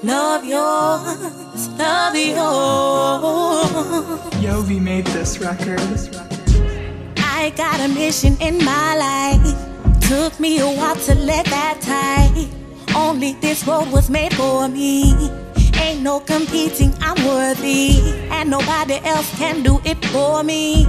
love yours, love yours. Yo, we made this record. I got a mission in my life. Took me a while to let that tie. Only this road was made for me. Ain't no competing, I'm worthy, and nobody else can do it for me.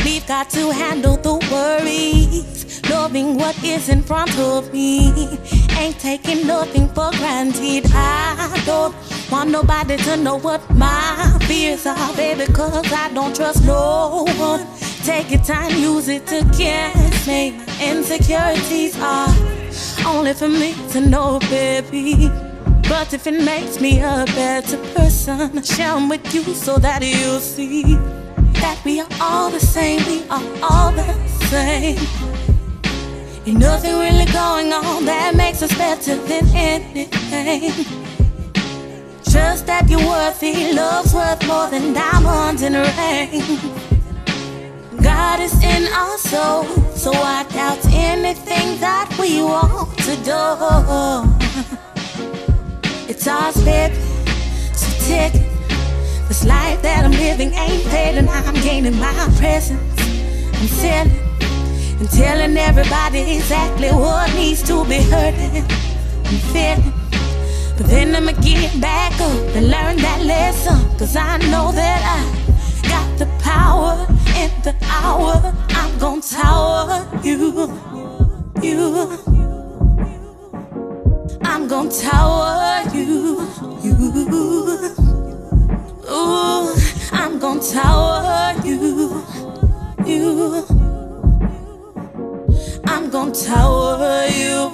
We've got to handle the worries, loving what is in front of me. Ain't taking nothing for granted. I don't want nobody to know what my fears are, baby, cause I don't trust no one. Take your time, use it to guess me. Insecurities are only for me to know, baby. But if it makes me a better person, share them with you so that you'll see that we are all the same, we are all the same. Ain't nothing really going on that makes us better than anything. Just that you're worthy, love's worth more than diamonds and rain. God is in our soul, so I doubt anything that we want to do. It's ours, baby, so take it. This life that I'm living ain't paid, and I'm gaining my presence. I'm selling and telling everybody exactly what needs to be heard. I'm feeling, but then I'ma get back up and learn that lesson. Cause I know that I got the power in the hour. I'm gon' tower you. I'm gon' tower you. Ooh, I'm gon' tower you. I'm gon' tower you.